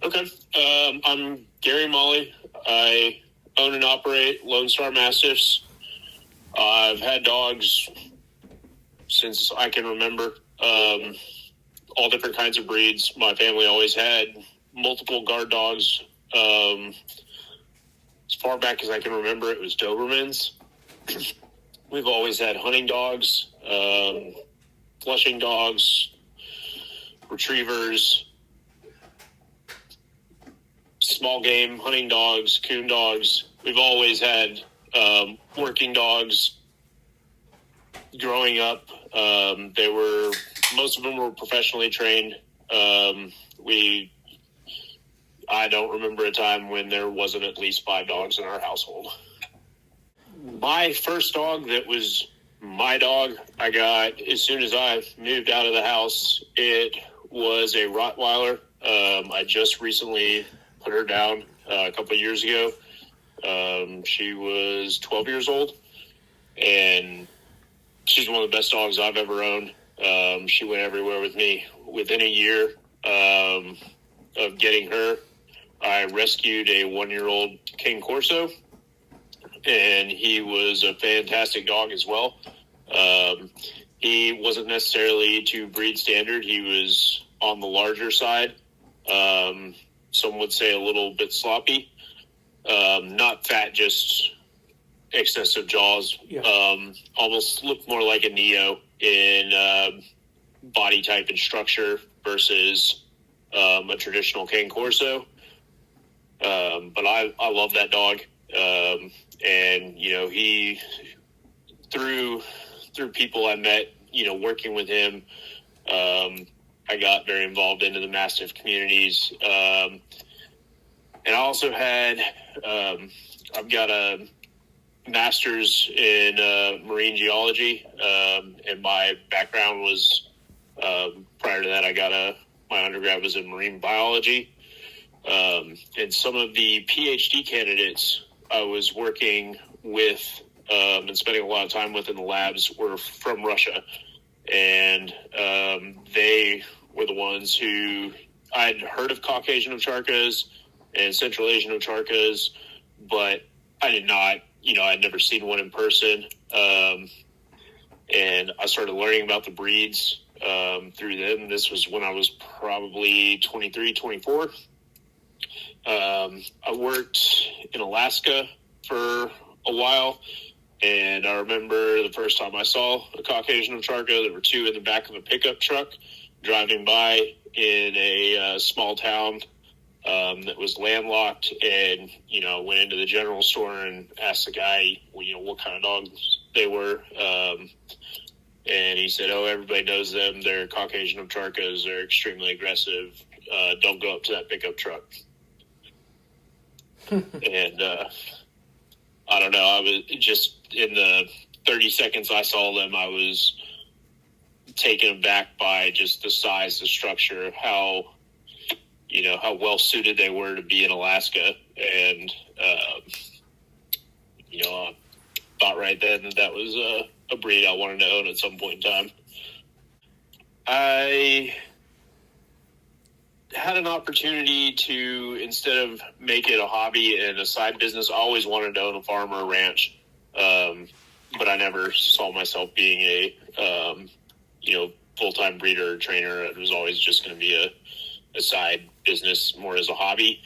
Okay. I'm Gary Maale. I own and operate Lone Star Mastiffs. I've had dogs since I can remember, all different kinds of breeds. My family always had multiple guard dogs. As far back as I can remember, it was Dobermans. We've always had hunting dogs, flushing dogs, retrievers, small game hunting dogs, coon dogs. We've always had working dogs. Growing up, most of them were professionally trained. I don't remember a time when there wasn't at least 5 dogs in our household. My first dog that was my dog, I got as soon as I moved out of the house. It was a Rottweiler. I just recently put her down a couple of years ago. She was 12 years old, and she's one of the best dogs I've ever owned. She went everywhere with me. Within a year of getting her, I rescued a 1-year-old King Corso, and he was a fantastic dog as well. He wasn't necessarily to breed standard. He was on the larger side. Some would say a little bit sloppy. Not fat, just excessive jaws. Yeah. Almost looked more like a Neo in body type and structure versus a traditional King Corso. But I love that dog. And, he, through people I met, working with him, I got very involved into the Mastiff communities. And I also had, I've got a master's in marine geology, and my background was, prior to that, my undergrad was in marine biology. And some of the PhD candidates I was working with and spending a lot of time with in the labs were from Russia. And they were the ones who I'd heard of Caucasian Ovcharkas and Central Asian Ovcharkas, but I did not, I'd never seen one in person. And I started learning about the breeds through them. This was when I was probably 23, 24. I worked in Alaska for a while, and I remember the first time I saw a Caucasian Ovcharka, there were 2 in the back of a pickup truck driving by in a small town that was landlocked, and, went into the general store and asked the guy, what kind of dogs they were. And he said, everybody knows them. They're Caucasian Ovcharkas. They're extremely aggressive. Don't go up to that pickup truck. And I don't know. I was just in the 30 seconds I saw them, I was taken aback by just the size, the structure, how well suited they were to be in Alaska. And, I thought right then that was a breed I wanted to own at some point in time. I had an opportunity to, instead of make it a hobby and a side business, I always wanted to own a farm or a ranch. But I never saw myself being a, full-time breeder or trainer. It was always just going to be a side business, more as a hobby.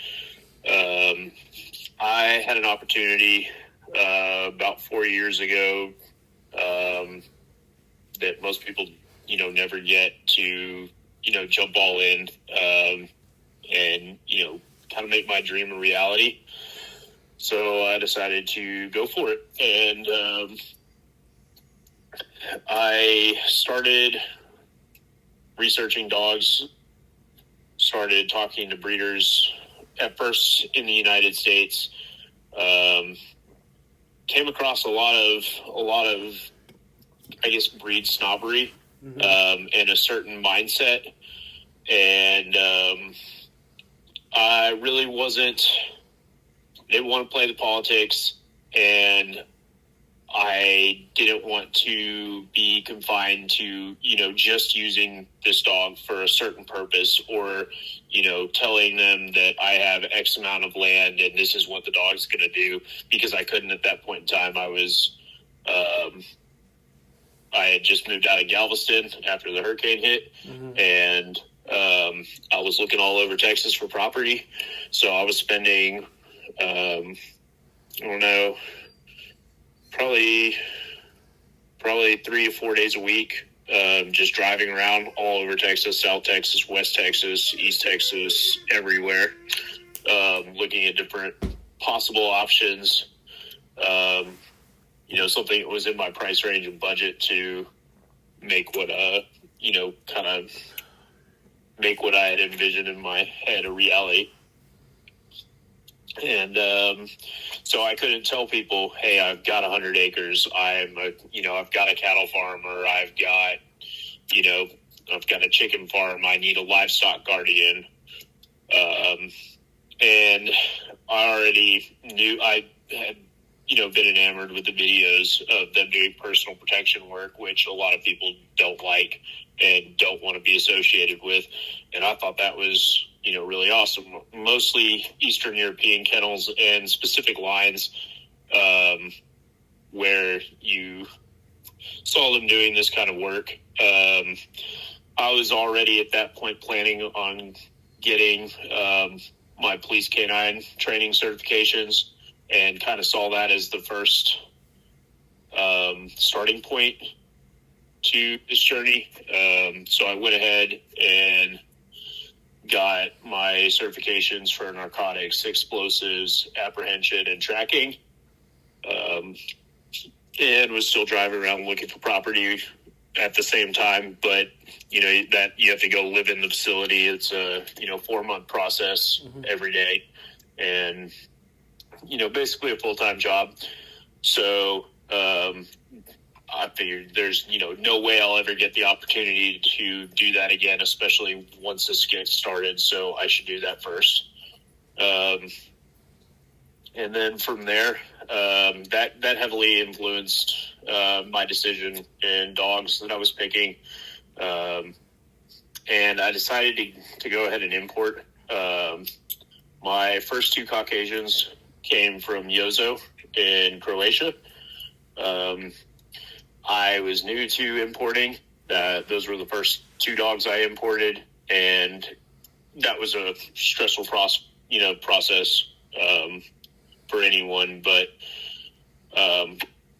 I had an opportunity about 4 years ago that most people, never get to, jump all in and, kind of make my dream a reality. So I decided to go for it. And I started researching dogs, started talking to breeders at first in the United States. Came across a lot of, I guess, breed snobbery, and a certain mindset. And I really didn't want to play the politics, and I didn't want to be confined to, just using this dog for a certain purpose, or, telling them that I have X amount of land and this is what the dog's going to do, because I couldn't at that point in time. I had just moved out of Galveston after the hurricane hit, and I was looking all over Texas for property. So I was spending, I don't know, probably 3 or 4 days a week, just driving around all over Texas, South Texas, West Texas, East Texas, everywhere, looking at different possible options, something that was in my price range and budget to make what, make what I had envisioned in my head a reality. And so I couldn't tell people, hey, I've got 100 acres. I've got a cattle farm, or I've got a chicken farm. I need a livestock guardian. And I already knew I had, been enamored with the videos of them doing personal protection work, which a lot of people don't like and don't want to be associated with. And I thought that was, really awesome. Mostly Eastern European kennels and specific lines where you saw them doing this kind of work. I was already at that point planning on getting my police canine training certifications, and kind of saw that as the first starting point to this journey. So I went ahead and got my certifications for narcotics, explosives, apprehension, and tracking, and was still driving around looking for property at the same time. But, that you have to go live in the facility. It's a, 4-month process every day, and, basically a full-time job. So, I figured there's, no way I'll ever get the opportunity to do that again, especially once this gets started. So I should do that first. And then from there, that heavily influenced my decision in dogs that I was picking. And I decided to go ahead and import. My first 2 Caucasians came from Jozo in Croatia. I was new to importing. Those were the first 2 dogs I imported, and that was a stressful process for anyone. But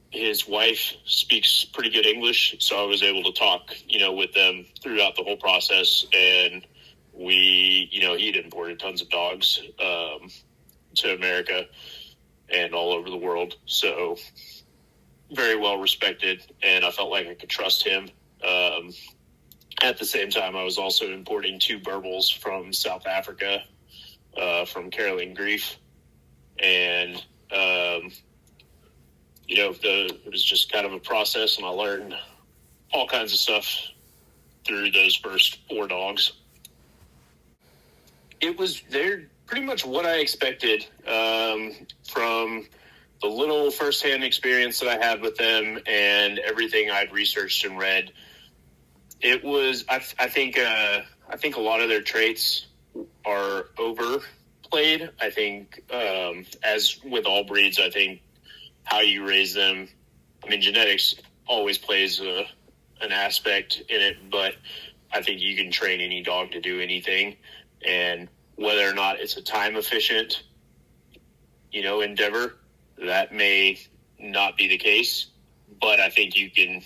his wife speaks pretty good English, so I was able to talk, with them throughout the whole process. And he'd imported tons of dogs to America and all over the world. So very well respected, and I felt like I could trust him. At the same time, I was also importing 2 Berbels from South Africa, from Caroline Grief. And, it was just kind of a process, and I learned all kinds of stuff through those first 4 dogs. They're pretty much what I expected from the little firsthand experience that I had with them and everything I'd researched and read. It was, I think a lot of their traits are overplayed. I think, as with all breeds, I think how you raise them, genetics always plays an aspect in it, but I think you can train any dog to do anything. And whether or not it's a time efficient, endeavor, that may not be the case, but I think you can,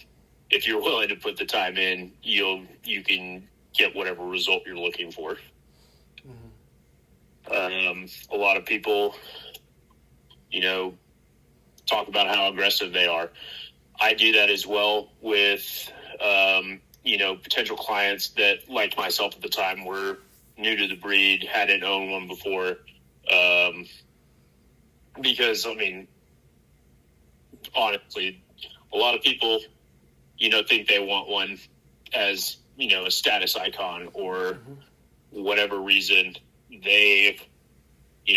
if you're willing to put the time in, you can get whatever result you're looking for. A lot of people, talk about how aggressive they are. I do that as well with, potential clients that, like myself at the time, were new to the breed, hadn't owned one before. Because, honestly, a lot of people, think they want one as, a status icon, or whatever reason they,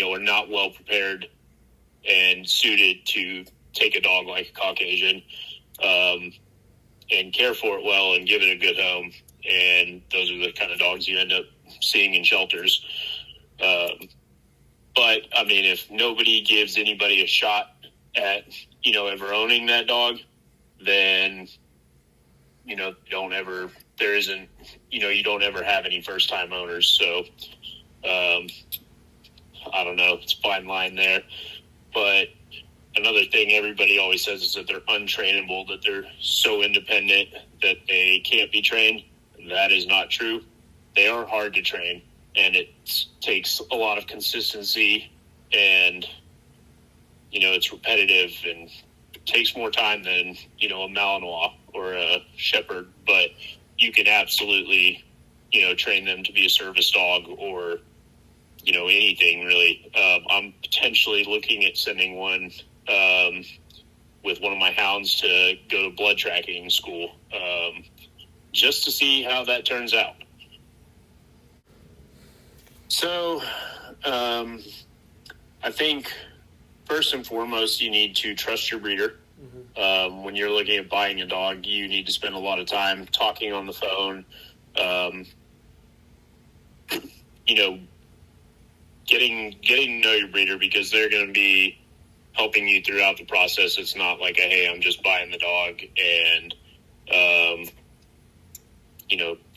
are not well prepared and suited to take a dog like a Caucasian, and care for it well and give it a good home. And those are the kind of dogs you end up seeing in shelters. But I mean, if nobody gives anybody a shot at, ever owning that dog, then, you don't ever have any first time owners. So, I don't know, it's a fine line there. But another thing everybody always says is that they're untrainable, that they're so independent that they can't be trained. That is not true. They are hard to train, and it takes a lot of consistency, and, it's repetitive, and it takes more time than, a Malinois or a Shepherd, but you can absolutely, train them to be a service dog or, anything really. I'm potentially looking at sending one with one of my hounds to go to blood tracking school, just to see how that turns out. So, I think first and foremost, you need to trust your breeder. Mm-hmm. When you're looking at buying a dog, you need to spend a lot of time talking on the phone, getting to know your breeder, because they're going to be helping you throughout the process. It's not like hey, I'm just buying the dog and,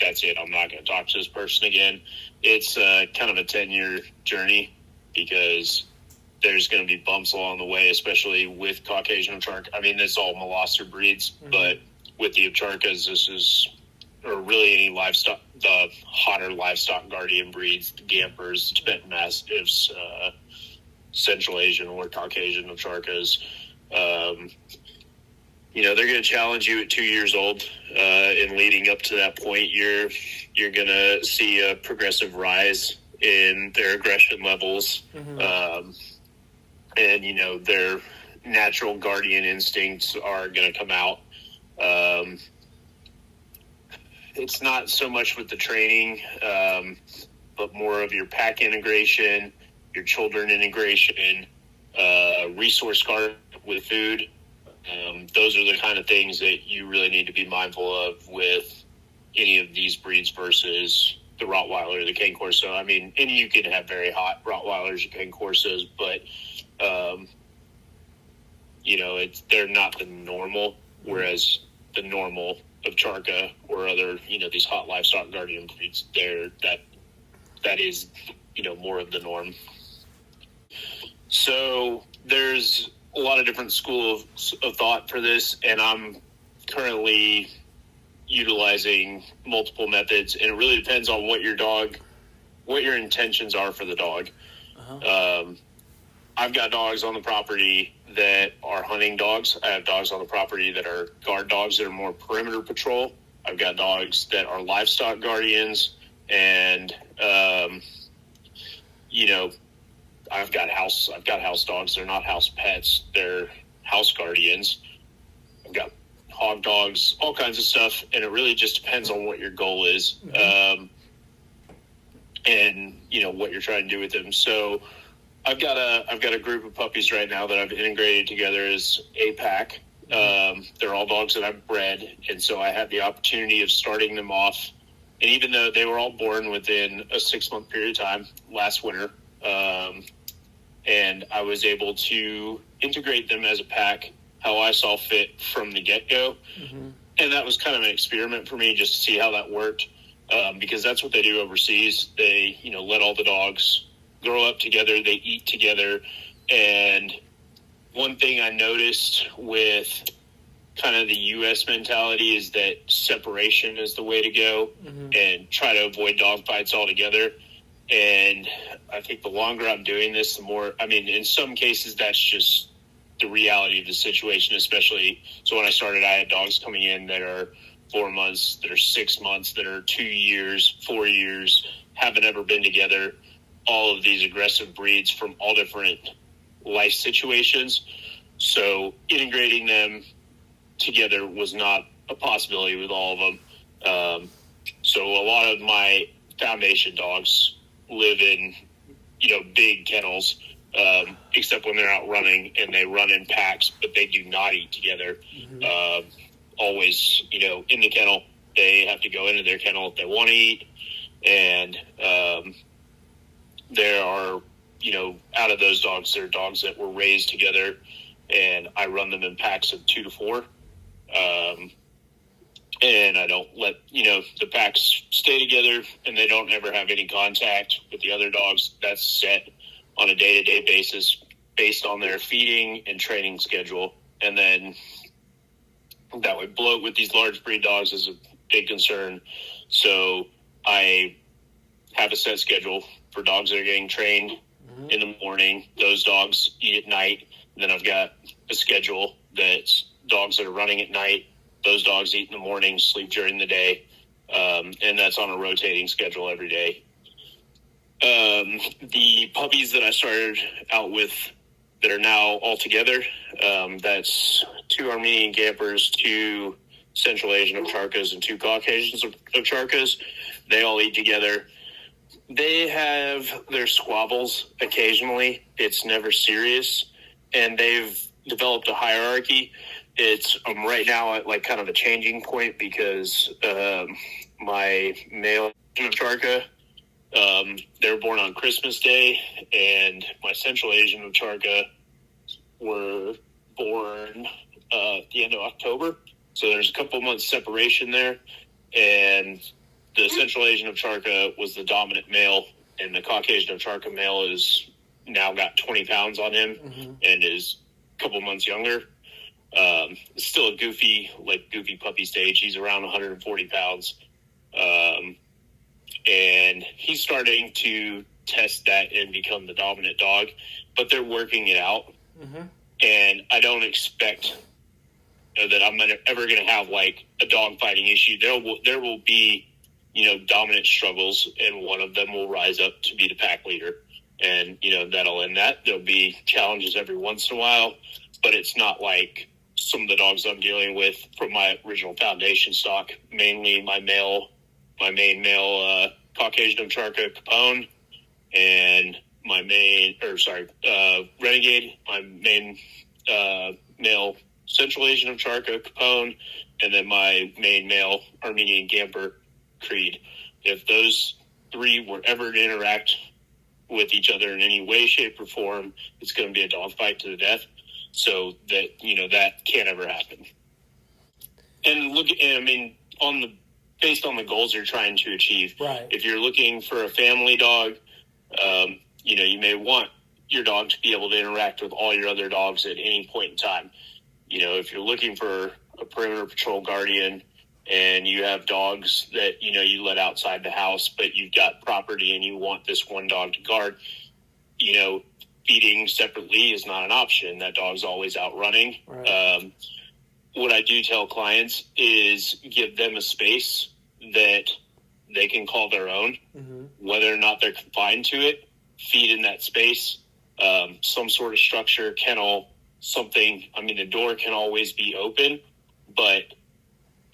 that's it. I'm not going to talk to this person again. It's kind of a 10-year journey, because there's going to be bumps along the way, especially with Caucasian Ovcharka. I mean, it's all molosser breeds, mm-hmm. but with the Ovcharkas, or really any livestock, the hotter livestock guardian breeds, the Gampers, the Tibetan Mastiffs, Central Asian or Caucasian Ovcharkas, they're going to challenge you at 2 years old, and leading up to that point, you're going to see a progressive rise in their aggression levels, mm-hmm. And their natural guardian instincts are going to come out. It's not so much with the training, but more of your pack integration, your children integration, resource guard with food. Those are the kind of things that you really need to be mindful of with any of these breeds versus the Rottweiler or the Cane Corso. I mean, and you can have very hot Rottweilers and Cane Corsos, but, they're not the normal, whereas the normal Ovcharka or other, these hot livestock guardian breeds, that is, more of the norm. So there's a lot of different schools of thought for this, and I'm currently utilizing multiple methods, and it really depends on what your intentions are for the dog. Uh-huh. I've got dogs on the property that are hunting dogs. I have dogs on the property that are guard dogs that are more perimeter patrol. I've got dogs that are livestock guardians, and I've got house dogs. They're not house pets. They're house guardians. I've got hog dogs, all kinds of stuff, and it really just depends on what your goal is, mm-hmm. And what you're trying to do with them. So I've got a group of puppies right now that I've integrated together as a pack. They're all dogs that I've bred, and so I had the opportunity of starting them off. And even though they were all born within a 6-month period of time last winter, and I was able to integrate them as a pack how I saw fit from the get-go. Mm-hmm. And that was kind of an experiment for me just to see how that worked, because that's what they do overseas. They, let all the dogs grow up together, they eat together. And one thing I noticed with kind of the U.S. mentality is that separation is the way to go, mm-hmm. and try to avoid dog fights altogether. And I think the longer I'm doing this, the more, in some cases, that's just the reality of the situation, especially. So when I started, I had dogs coming in that are 4 months, that are 6 months, that are 2 years, 4 years, haven't ever been together, all of these aggressive breeds from all different life situations. So integrating them together was not a possibility with all of them. So a lot of my foundation dogs live in, big kennels, except when they're out running and they run in packs, but they do not eat together. Always, in the kennel. They have to go into their kennel if they want to eat. And there are, out of those dogs, there are dogs that were raised together, and I run them in packs of 2 to 4. And I don't let, the packs stay together, and they don't ever have any contact with the other dogs. That's set on a day-to-day basis based on their feeding and training schedule. And then that would bloat with these large breed dogs is a big concern. So I have a set schedule for dogs that are getting trained in the morning. Those dogs eat at night. And then I've got a schedule that's dogs that are running at night. Those dogs eat in the morning, sleep during the day. And that's on a rotating schedule every day. The puppies that I started out with that are now all together, that's 2 Armenian Gampers, 2 Central Asian Ovcharkas, and 2 Caucasian Ovcharkas. They all eat together. They have their squabbles occasionally. It's never serious. And they've developed a hierarchy. It's right now at kind of a changing point because my male Ovcharka, they were born on Christmas Day, and my Central Asian Ovcharka were born at the end of October. So there's a couple months separation there, and the Central Asian Ovcharka was the dominant male, and the Caucasian Ovcharka male is now got 20 pounds on him and is a couple months younger. Still a goofy puppy stage. He's around 140 pounds. And he's starting to test that and become the dominant dog, but they're working it out. And I don't expect that I'm ever going to have a dog fighting issue. There will be, dominant struggles, and one of them will rise up to be the pack leader. And, that'll end that. There'll be challenges every once in a while, but it's not like some of the dogs I'm dealing with from my original foundation stock, mainly my main male Caucasian Ovcharka Capone, and my Renegade, my main male Central Asian Ovcharka Capone, and then my main male Armenian Gamper Creed. If those 3 were ever to interact with each other in any way, shape, or form, it's going to be a dog fight to the death. So that, that can't ever happen. And based on the goals you're trying to achieve. Right. If you're looking for a family dog, you may want your dog to be able to interact with all your other dogs at any point in time. If you're looking for a perimeter patrol guardian and you have dogs that, you let outside the house, but you've got property and you want this one dog to guard, feeding separately is not an option. That dog's always out running. Right. What I do tell clients is give them a space that they can call their own, whether or not they're confined to it, feed in that space, some sort of structure, kennel, something. The door can always be open, but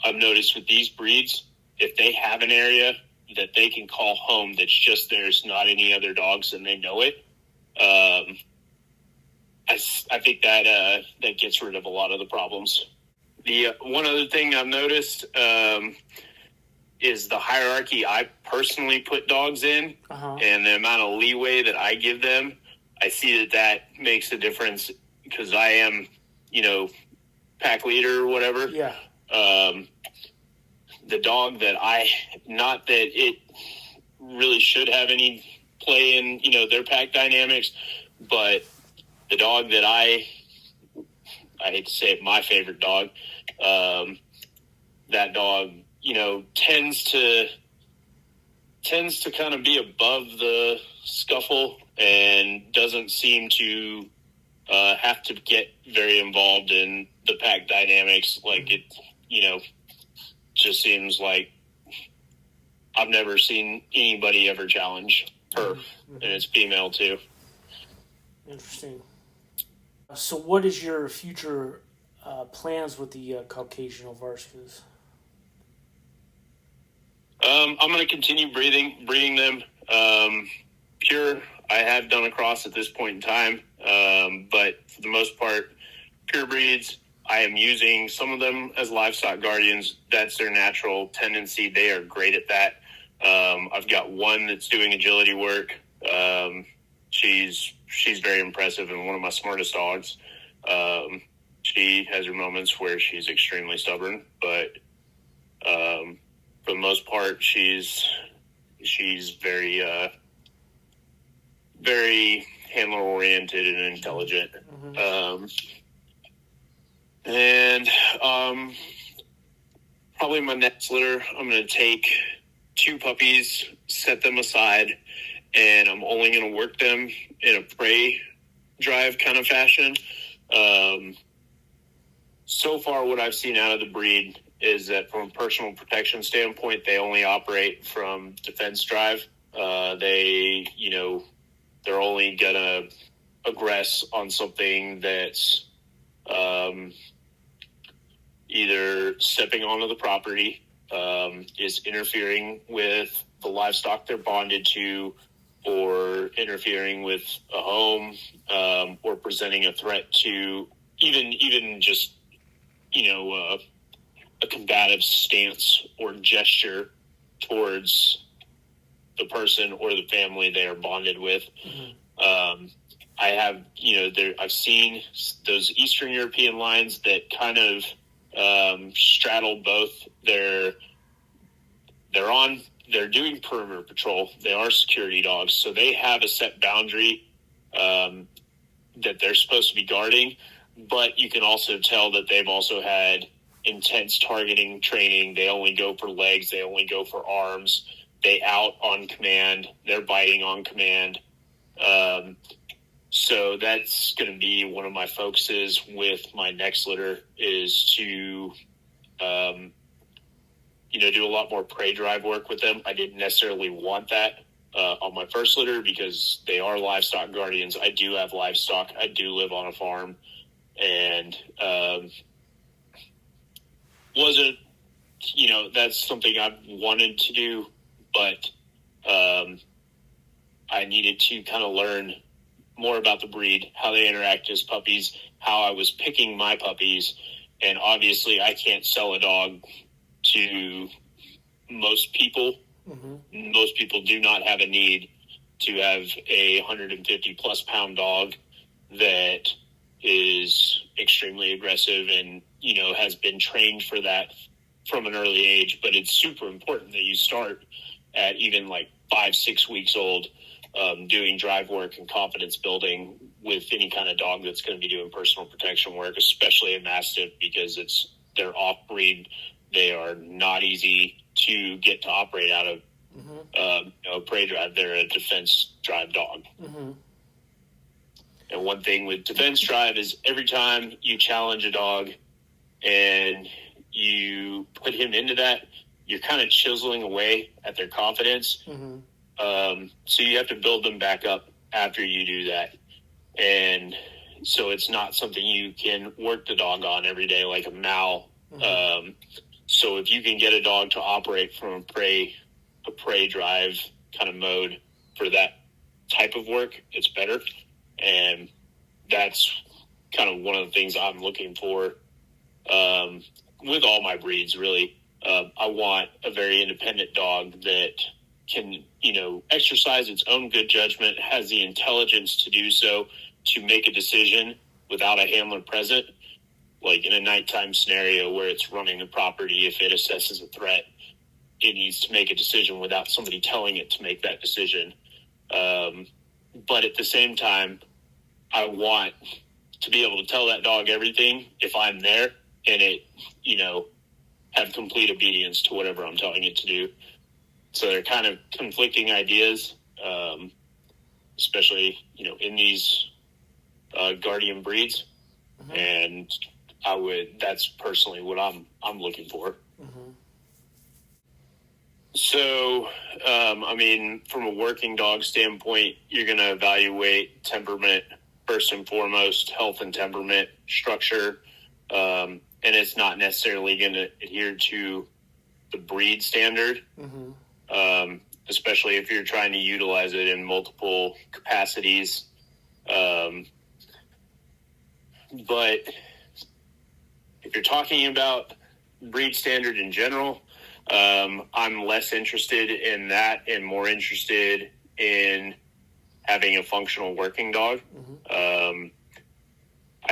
I've noticed with these breeds, if they have an area that they can call home that's just theirs, not any other dogs, and they know it, I think that gets rid of a lot of the problems. The one other thing I've noticed is the hierarchy I personally put dogs in, and the amount of leeway that I give them. I see that makes a difference because I am, pack leader or whatever. Yeah. The dog that not that it really should have any play in, their pack dynamics, but the dog that I hate to say it, my favorite dog, that dog, tends to kind of be above the scuffle and doesn't seem to have to get very involved in the pack dynamics. It, just seems like I've never seen anybody ever challenge her, and it's female too. Interesting. So what is your future plans with the Caucasian Ovcharkas? I'm going to continue breeding them pure. I have done a cross at this point in time, but for the most part, pure breeds. I am using some of them as livestock guardians. That's their natural tendency. They are great at that. I've got one that's doing agility work. She's very impressive and one of my smartest dogs. She has her moments where she's extremely stubborn, but for the most part, she's very very handler oriented and intelligent. Probably my next litter, I'm going to take 2 puppies, set them aside, and I'm only going to work them in a prey drive kind of fashion. So far, what I've seen out of the breed is that from a personal protection standpoint, they only operate from defense drive. They're only going to aggress on something that's either stepping onto the property, is interfering with the livestock they're bonded to, or interfering with a home, or presenting a threat to even just, a combative stance or gesture towards the person or the family they are bonded with. I have, I've seen those Eastern European lines that kind of straddle both. They're doing perimeter patrol. They are security dogs, so they have a set boundary that they're supposed to be guarding. But you can also tell that they've also had intense targeting training. They only go for legs. They only go for arms. They out on command. They're biting on command. So that's going to be one of my focuses with my next litter, is to, do a lot more prey drive work with them. I didn't necessarily want that on my first litter because they are livestock guardians. I do have livestock. I do live on a farm, and wasn't, that's something I've wanted to do, but I needed to kind of learn more about the breed, how they interact as puppies, how I was picking my puppies. And obviously I can't sell a dog to most people. Most people do not have a need to have a 150 plus pound dog that is extremely aggressive and, has been trained for that from an early age. But it's super important that you start at even like 5-6 weeks old, doing drive work and confidence building with any kind of dog that's going to be doing personal protection work, especially a Mastiff, because they're off-breed. They are not easy to get to operate out of prey drive. They're a defense drive dog. And one thing with defense drive is every time you challenge a dog and you put him into that, you're kind of chiseling away at their confidence. So you have to build them back up after you do that. And so it's not something you can work the dog on every day like a Maale. So if you can get a dog to operate from a prey drive kind of mode for that type of work, it's better. And that's kind of one of the things I'm looking for with all my breeds, really. I want a very independent dog that can, exercise its own good judgment, has the intelligence to do so, to make a decision without a handler present. Like in a nighttime scenario where it's running the property, if it assesses a threat, it needs to make a decision without somebody telling it to make that decision. But at the same time, I want to be able to tell that dog everything if I'm there, and it, have complete obedience to whatever I'm telling it to do. So they're kind of conflicting ideas, especially, in these guardian breeds. And that's personally what I'm looking for. So, from a working dog standpoint, you're going to evaluate temperament first and foremost, health and temperament, structure, and it's not necessarily going to adhere to the breed standard. especially if you're trying to utilize it in multiple capacities. But if you're talking about breed standard in general, I'm less interested in that and more interested in having a functional working dog. I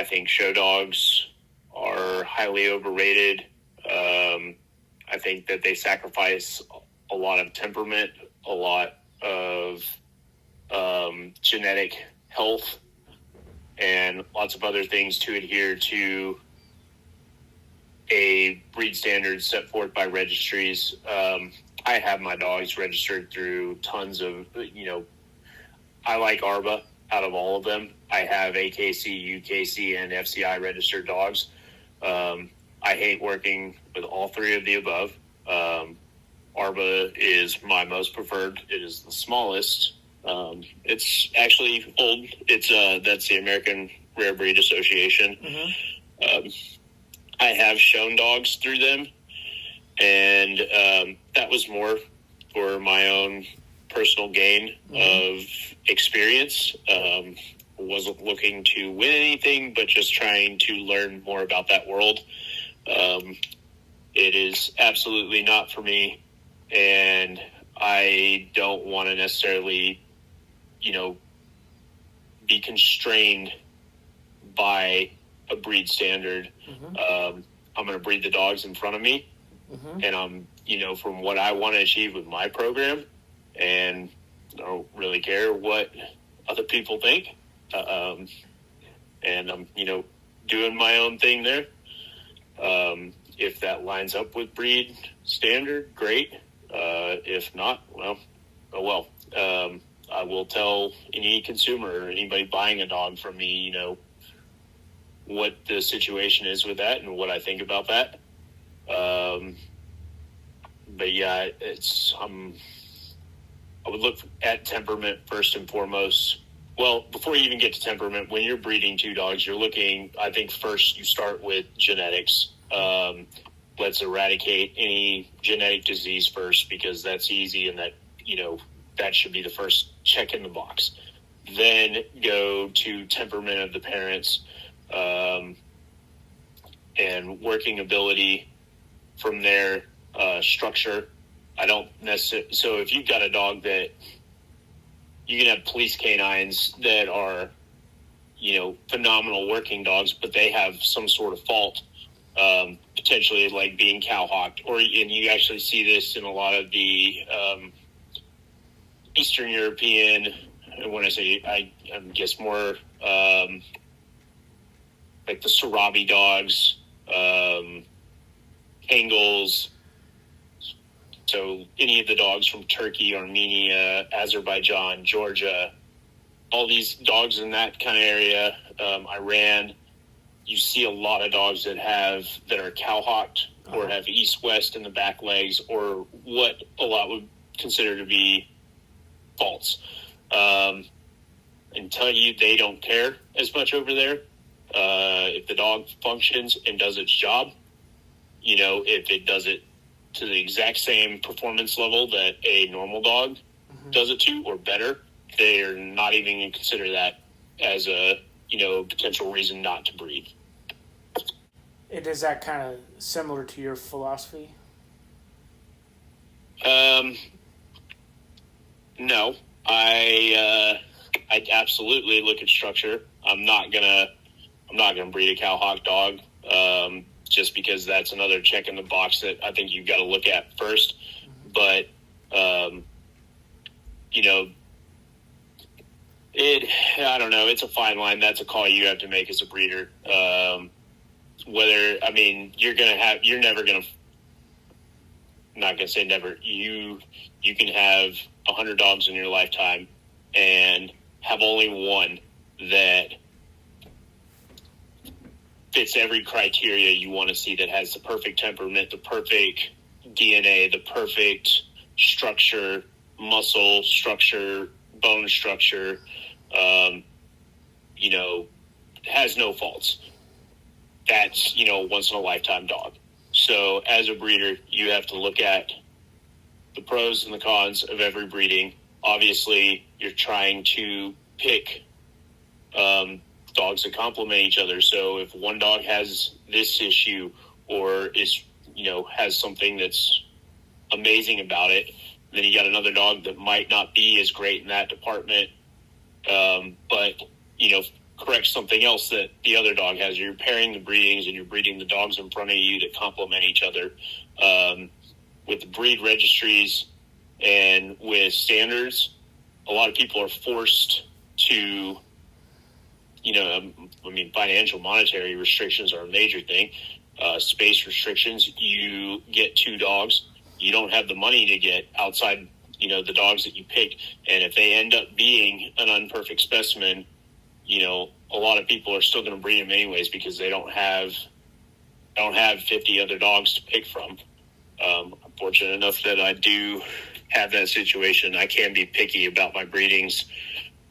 think show dogs are highly overrated. I think that they sacrifice a lot of temperament, a lot of genetic health, and lots of other things to adhere to a breed standard set forth by registries. I have my dogs registered through tons of, I like ARBA out of all of them. I have AKC, UKC, and FCI registered dogs. I hate working with all three of the above. ARBA is my most preferred. It is the smallest. It's actually old. That's the American Rare Breed Association. I have shown dogs through them, and that was more for my own personal gain of experience. Wasn't looking to win anything, but just trying to learn more about that world. It is absolutely not for me, and I don't want to necessarily, be constrained by a breed standard. I'm going to breed the dogs in front of me, and I'm, from what I want to achieve with my program, and I don't really care what other people think. And I'm, doing my own thing there. If that lines up with breed standard, great. If not, well, oh well. I will tell any consumer or anybody buying a dog from me, what the situation is with that and what I think about that. But yeah, I would look at temperament first and foremost. Well, before you even get to temperament, when you're breeding two dogs, you're looking, I think first you start with genetics. Let's eradicate any genetic disease first, because that's easy, and that, that should be the first check in the box. Then go to temperament of the parents, and working ability from there, structure. I don't necessarily, so if you've got a dog that, you can have police canines that are, phenomenal working dogs, but they have some sort of fault, potentially like being cowhocked, and you actually see this in a lot of the Eastern European, and when I say, I guess more like the Sarabi dogs, Angles. So any of the dogs from Turkey, Armenia, Azerbaijan, Georgia, all these dogs in that kind of area, Iran, you see a lot of dogs that are cowhocked or have east-west in the back legs, or what a lot would consider to be faults. And tell you they don't care as much over there. If the dog functions and does its job, if it does it to the exact same performance level that a normal dog does it to, or better, they're not even going to consider that as a, potential reason not to breed. And is that kind of similar to your philosophy? No, I absolutely look at structure. I'm not gonna breed a cowhock dog, just because that's another check in the box that I think you've got to look at first. But, I don't know. It's a fine line. That's a call you have to make as a breeder. You're never going to, I'm not going to say never. You can have 100 dogs in your lifetime and have only one that fits every criteria you want to see, that has the perfect temperament, the perfect DNA, the perfect structure, muscle structure, bone structure, has no faults. That's, once in a lifetime dog. So as a breeder, you have to look at the pros and the cons of every breeding. Obviously, you're trying to pick dogs that complement each other. So if one dog has this issue or is, has something that's amazing about it, then you got another dog that might not be as great in that department, but, corrects something else that the other dog has. You're pairing the breedings and you're breeding the dogs in front of you that complement each other. With the breed registries and with standards, a lot of people are forced to, financial monetary restrictions are a major thing. Space restrictions, you get 2 dogs. You don't have the money to get outside, the dogs that you pick. And if they end up being an unperfect specimen, a lot of people are still going to breed them anyways because they don't have 50 other dogs to pick from. I'm fortunate enough that I do have that situation. I can be picky about my breedings.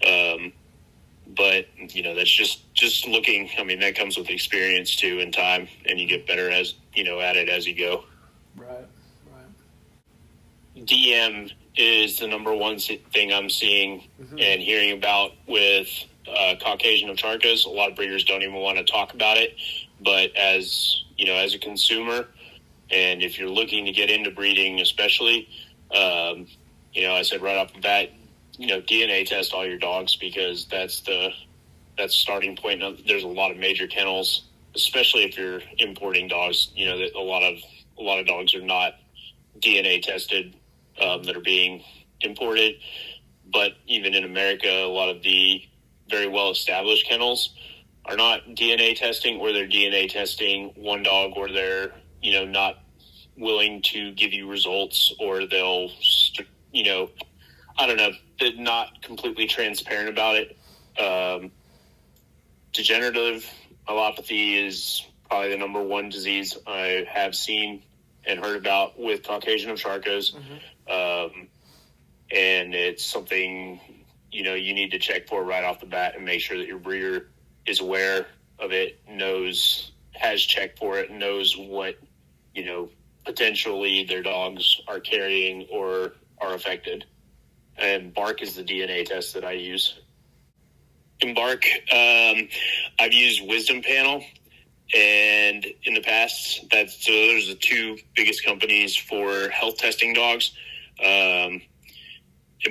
But, that's just looking, that comes with experience too and time, and you get better as, at it as you go. Right. DM is the number one thing I'm seeing and hearing about with Caucasian Ovcharkas. A lot of breeders don't even want to talk about it, but as a consumer, and if you're looking to get into breeding, especially, I said right off the bat, DNA test all your dogs because that's starting point. There's a lot of major kennels, especially if you're importing dogs. That a lot of dogs are not DNA tested that are being imported. But even in America, a lot of the very well established kennels are not DNA testing, or they're DNA testing one dog, or they're not willing to give you results, or they'll I don't know, they're not completely transparent about it. Degenerative myelopathy is probably the number one disease I have seen and heard about with Caucasian Ovcharkas. And it's something, you need to check for right off the bat and make sure that your breeder is aware of it, has checked for it, knows what, potentially their dogs are carrying or are affected. And Bark is the DNA test that I use. In Bark, I've used Wisdom Panel, and in the past, those are the 2 biggest companies for health testing dogs. And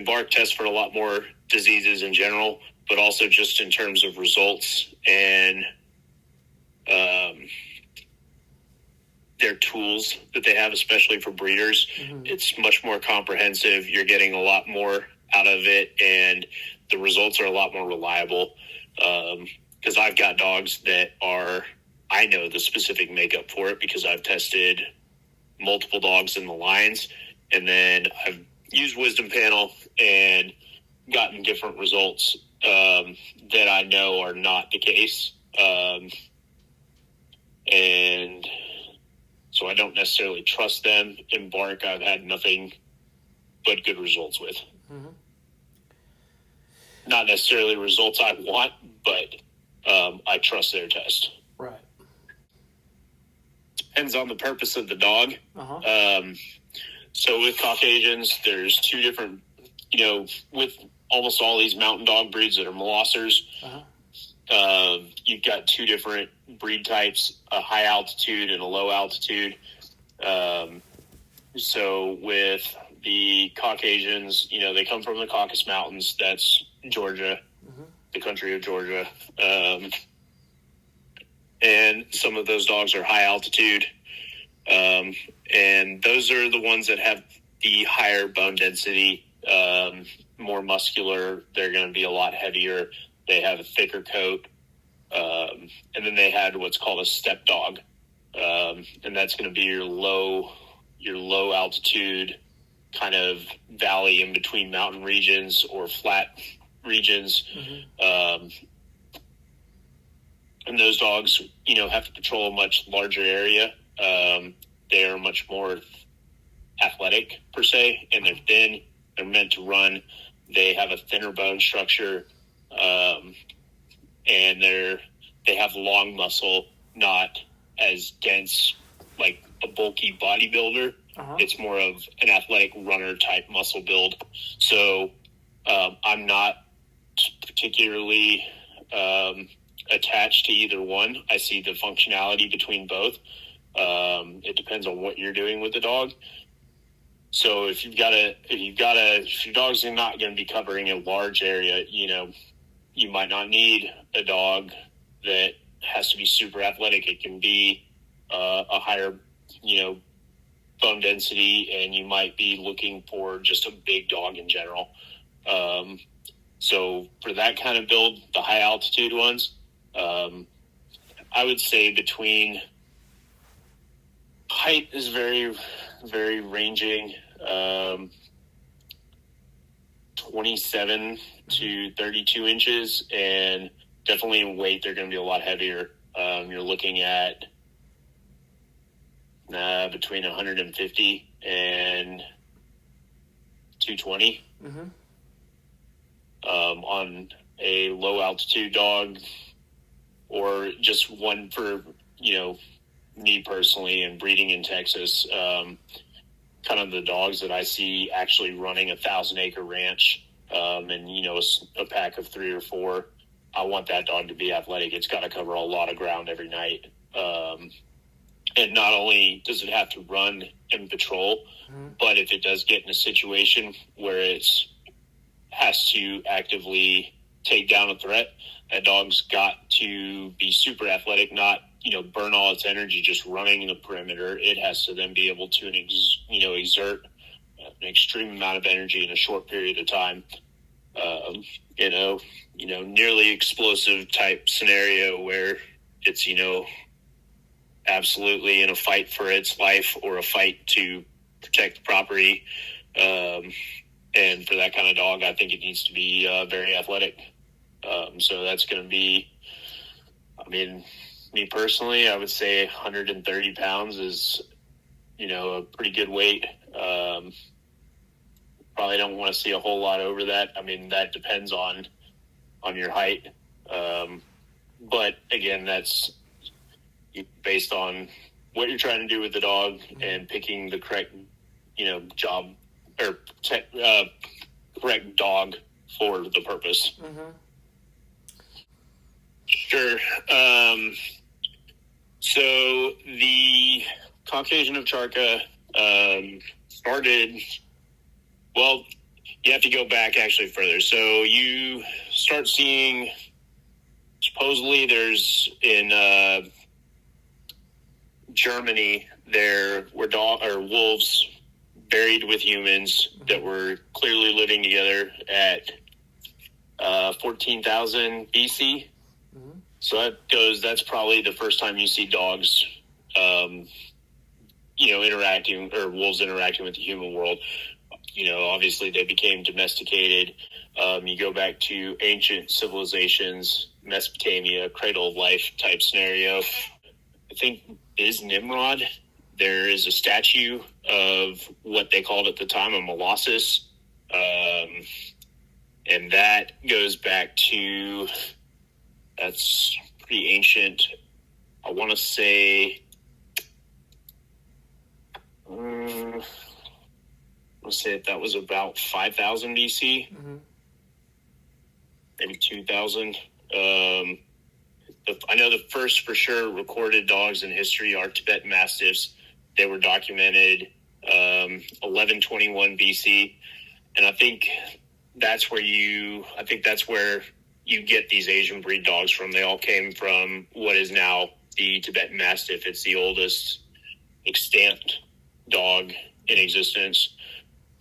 Bark tests for a lot more diseases in general, but also just in terms of results and their tools that they have, especially for breeders. It's much more comprehensive. You're getting a lot more out of it, and the results are a lot more reliable. Because I've got dogs that I know the specific makeup for it because I've tested multiple dogs in the lines, and then I've used Wisdom Panel and gotten different results that I know are not the case. And so I don't necessarily trust them. In Bark, I've had nothing but good results with. Not necessarily results I want, but I trust their test. Right. Depends on the purpose of the dog. So with Caucasians, there's 2 different, with almost all these mountain dog breeds that are Molossers, you've got 2 different breed types, a high altitude and a low altitude. So with the Caucasians, they come from the Caucasus Mountains. That's Georgia, the country of Georgia. And some of those dogs are high altitude. And those are the ones that have the higher bone density, more muscular. They're going to be a lot heavier. They have a thicker coat. And then they had what's called a step dog. And that's going to be your low altitude kind of valley in between mountain regions or flat regions. And those dogs, have to patrol a much larger area. They are much more athletic per se, and they're thin. They're meant to run. They have a thinner bone structure. And they have long muscle, not as dense like a bulky bodybuilder. It's more of an athletic runner type muscle build. So I'm not particularly attached to either one. I see the functionality between both. It depends on what you're doing with the dog. So if your dog's not going to be covering a large area, you might not need a dog that has to be super athletic. It can be a higher, bone density, and you might be looking for just a big dog in general. So for that kind of build, the high altitude ones, I would say between height is very, very ranging, 27 to 32 inches, and definitely in weight, they're going to be a lot heavier. You're looking at between 150 and 220 on a low altitude dog, or just one for, me personally, and breeding in Texas, kind of the dogs that I see actually running 1,000-acre ranch, and, a pack of 3 or 4. I want that dog to be athletic. It's got to cover a lot of ground every night. And not only does it have to run and patrol, but if it does get in a situation where it has to actively take down a threat, that dog's got to be super athletic, not, burn all its energy just running in the perimeter. It has to then be able to, exert an extreme amount of energy in a short period of time. Nearly explosive type scenario where it's, absolutely in a fight for its life or a fight to protect the property. And for that kind of dog, I think it needs to be very athletic. So that's going to be, me personally, I would say 130 pounds is, a pretty good weight. Probably don't want to see a whole lot over that. That depends on your height. But again, that's based on what you're trying to do with the dog and picking the correct, job or correct dog for the purpose. Sure. So the Caucasian Ovcharka started, well, you have to go back actually further. So you start seeing, supposedly there's in Germany, there were wolves buried with humans that were clearly living together at 14,000 BC. So that's probably the first time you see dogs, interacting, or wolves interacting with the human world. Obviously they became domesticated. You go back to ancient civilizations, Mesopotamia, cradle of life type scenario. I think is Nimrod. There is a statue of what they called at the time a molossus. And that goes back to, that's pretty ancient. I want to say, that was about 5,000 BC, maybe 2,000. I know the first for sure recorded dogs in history are Tibetan Mastiffs. They were documented 1121 BC, and I think that's where you get these Asian breed dogs from. They all came from what is now the Tibetan Mastiff. It's the oldest extant dog in existence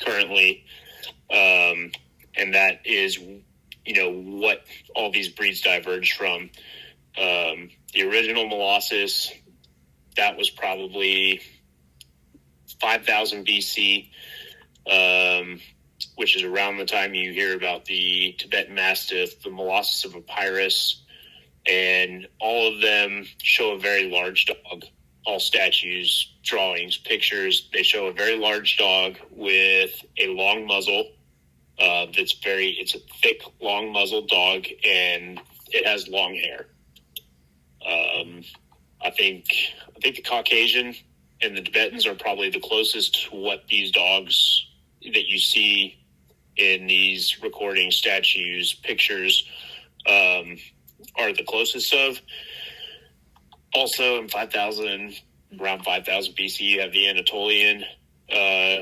currently, and that is what all these breeds diverged from. The original molossus, that was probably 5,000 BC, which is around the time you hear about the Tibetan Mastiff, the molossus of Epirus, and all of them show a very large dog. All statues, drawings, pictures, they show a very large dog with a long muzzle. It's a thick, long muzzled dog, and it has long hair. I think the Caucasian and the Tibetans are probably the closest to what these dogs that you see in these recordings, statues, pictures, are the closest of. Also, in around 5,000 BC, you have the Anatolian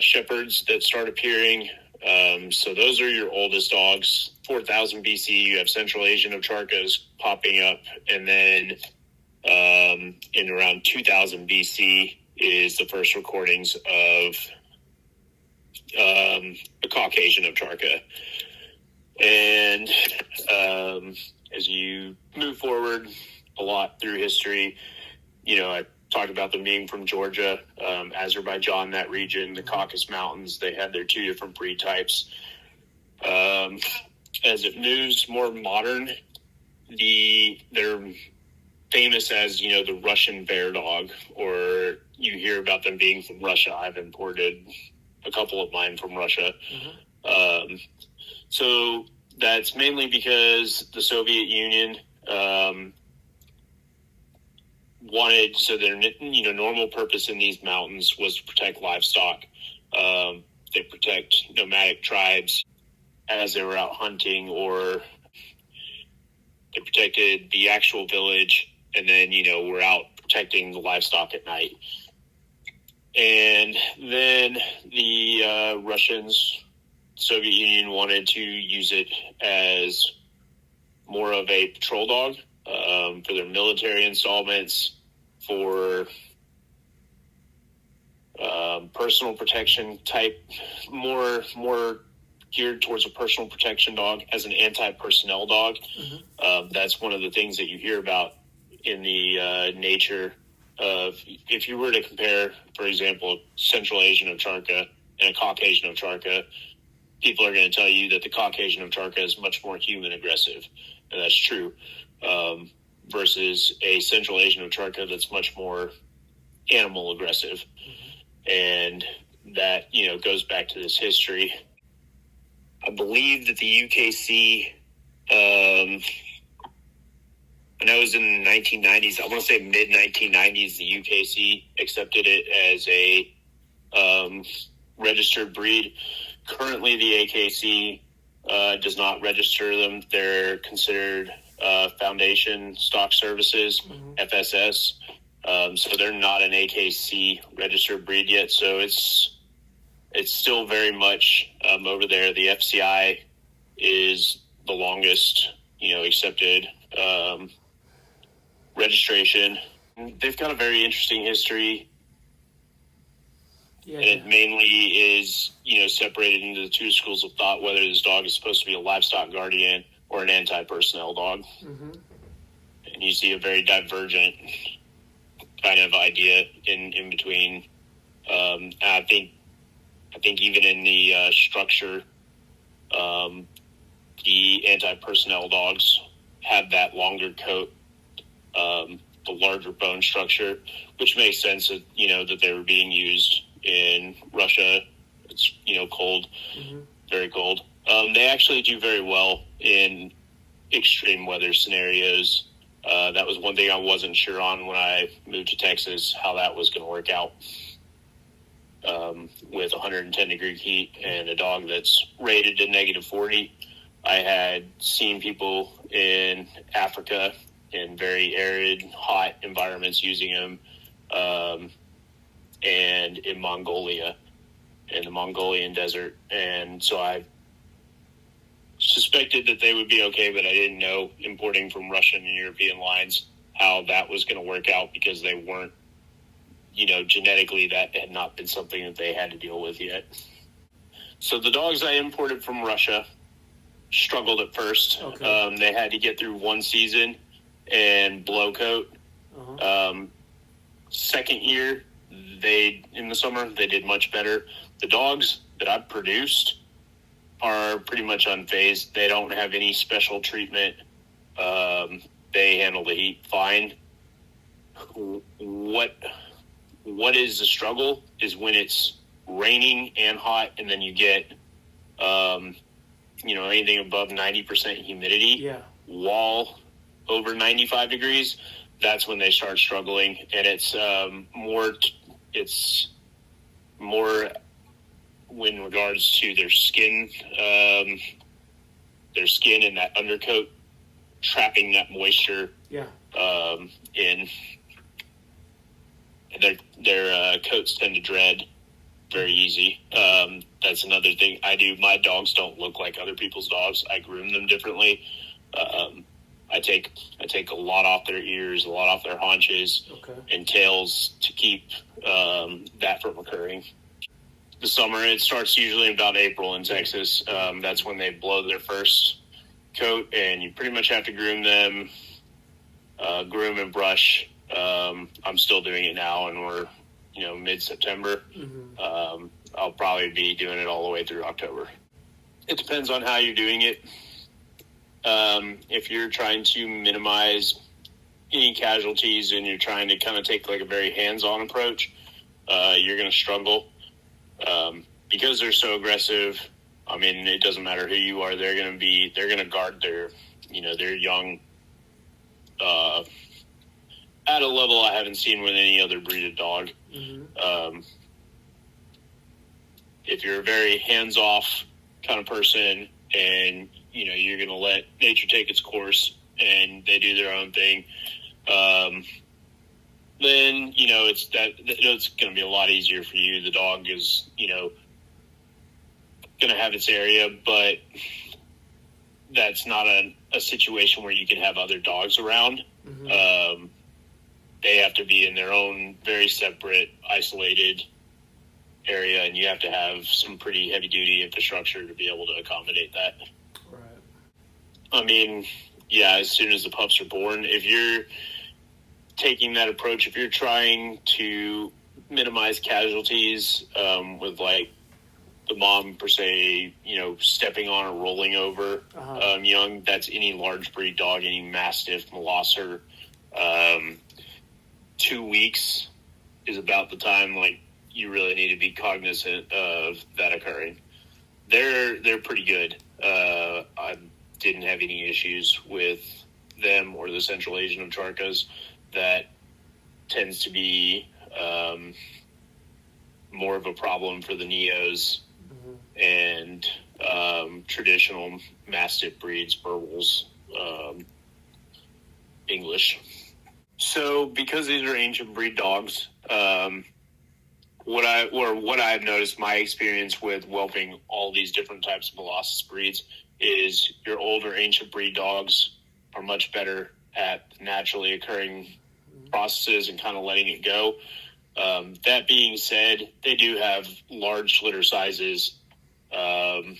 shepherds that start appearing. So those are your oldest dogs. 4,000 BC, you have Central Asian Ovcharkas popping up. And then in around 2000 BC is the first recordings of a Caucasian Ovcharka. And as you move forward a lot through history, I talked about them being from Georgia, Azerbaijan, that region, the Caucasus Mountains. They had their two different breed types. As it moves more modern, they're famous as, the Russian bear dog, or you hear about them being from Russia. I've imported a couple of mine from Russia. Mm-hmm. So that's mainly because the Soviet Union wanted, so their normal purpose in these mountains was to protect livestock. They protect nomadic tribes as they were out hunting, or they protected the actual village, and then were out protecting the livestock at night. And then the Russians, Soviet Union, wanted to use it as more of a patrol dog for their military installments, for personal protection type, more geared towards a personal protection dog as an anti-personnel dog. Mm-hmm. That's one of the things that you hear about in the nature of, if you were to compare, for example, Central Asian Ovcharka and a Caucasian Ovcharka, people are going to tell you that the Caucasian Ovcharka is much more human aggressive, and that's true, versus a Central Asian Ovcharka that's much more animal aggressive. Mm-hmm. And that, goes back to this history. I believe that the UKC, when I was in the 1990s, I want to say mid-1990s, the UKC accepted it as a registered breed. Currently, the AKC does not register them. They're considered Foundation Stock Services, mm-hmm. FSS. So they're not an AKC registered breed yet. So it's still very much over there. The FCI is the longest, accepted registration. They've got a very interesting history. Yeah. And it mainly is, separated into the two schools of thought, whether this dog is supposed to be a livestock guardian or an anti-personnel dog. Mm-hmm. And you see a very divergent kind of idea in between. I think even in the structure, the anti-personnel dogs have that longer coat, the larger bone structure, which makes sense that, that they were being used in Russia. It's, cold, mm-hmm. very cold. They actually do very well in extreme weather scenarios. That was one thing I wasn't sure on when I moved to Texas, how that was going to work out. With 110 degree heat and a dog that's rated to negative 40. I had seen people in Africa in very arid, hot environments using them, and in Mongolia, in the Mongolian desert. And so I suspected that they would be okay, but I didn't know, importing from Russian and European lines, how that was going to work out, because they weren't, genetically, that had not been something that they had to deal with yet. So the dogs I imported from Russia struggled at first. Okay. They had to get through one season and blow coat. Uh-huh. Second year, in the summer, they did much better. The dogs that I've produced are pretty much unfazed. They don't have any special treatment. They handle the heat fine. What is the struggle is when it's raining and hot, and then you get, anything above 90% humidity, yeah, while over 95 degrees, that's when they start struggling. And it's more It's more in regards to their skin and that undercoat trapping that moisture in. And their coats tend to dread very easy. That's another thing I do. My dogs don't look like other people's dogs. I groom them differently. I take a lot off their ears, a lot off their haunches and tails to keep that from occurring. The summer, it starts usually about April in Texas. That's when they blow their first coat, and you pretty much have to groom them, groom and brush. I'm still doing it now, and we're mid-September. I'll probably be doing it all the way through October. It depends on how you're doing it. If you're trying to minimize any casualties and you're trying to kind of take like a very hands-on approach, you're going to struggle because they're so aggressive. I mean, it doesn't matter who you are. They're going to guard their young at a level I haven't seen with any other breed of dog. If you're a very hands-off kind of person and, you're going to let nature take its course and they do their own thing, then, it's going to be a lot easier for you. The dog is, going to have its area, but that's not a situation where you can have other dogs around. They have to be in their own very separate, isolated area, and you have to have some pretty heavy-duty infrastructure to be able to accommodate that. Right. I mean, as soon as the pups are born, if you're taking that approach, if you're trying to minimize casualties with, like, the mom, per se, stepping on or rolling over young, that's any large breed dog, any Mastiff, Molosser, 2 weeks is about the time, like, you really need to be cognizant of that occurring. They're pretty good. I didn't have any issues with them or the Central Asian Ovcharkas. That tends to be more of a problem for the Neos and traditional Mastiff breeds, Burbles, English. So, because these are ancient breed dogs, what I've noticed, my experience with whelping all these different types of Molossus breeds, is your older ancient breed dogs are much better at naturally occurring processes and kind of letting it go. That being said, they do have large litter sizes, and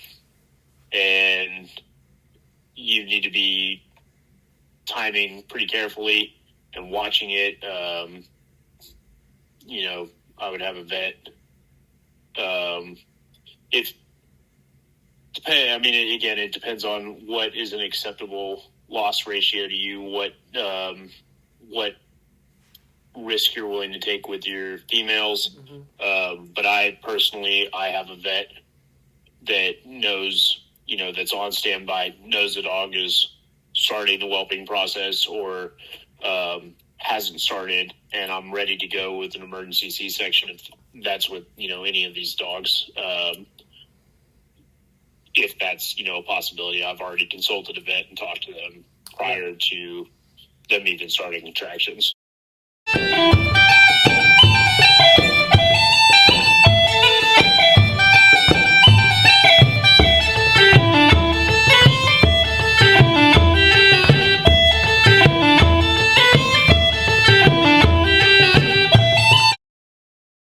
you need to be timing pretty carefully and watching it. I would have a vet. It depends on what is an acceptable loss ratio to you, what risk you're willing to take with your females. But I have a vet that knows, that's on standby, knows the dog is starting the whelping process or hasn't started, and I'm ready to go with an emergency C-section if that's what, any of these dogs, if that's, a possibility. I've already consulted a vet and talked to them prior to them even starting contractions.